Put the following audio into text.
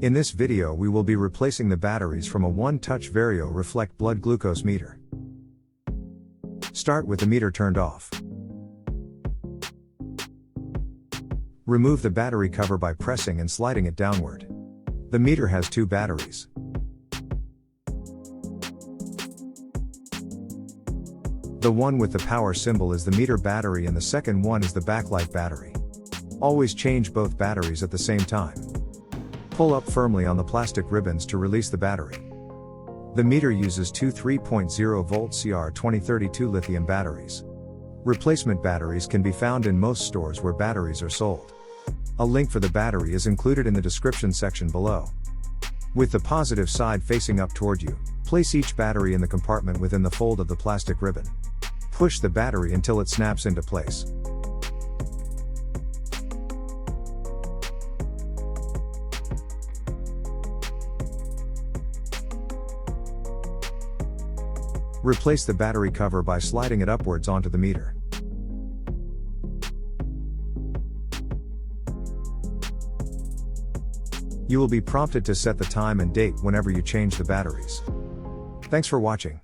In this video we will be replacing the batteries from a OneTouch Verio Reflect blood glucose meter. Start with the meter turned off. Remove the battery cover by pressing and sliding it downward. The meter has two batteries. The one with the power symbol is the meter battery and the second one is the backlight battery. Always change both batteries at the same time. Pull up firmly on the plastic ribbons to release the battery. The meter uses two 3.0 volt CR2032 lithium batteries. Replacement batteries can be found in most stores where batteries are sold. A link for the battery is included in the description section below. With the positive side facing up toward you, place each battery in the compartment within the fold of the plastic ribbon. Push the battery until it snaps into place. Replace the battery cover by sliding it upwards onto the meter. You will be prompted to set the time and date whenever you change the batteries. Thanks for watching.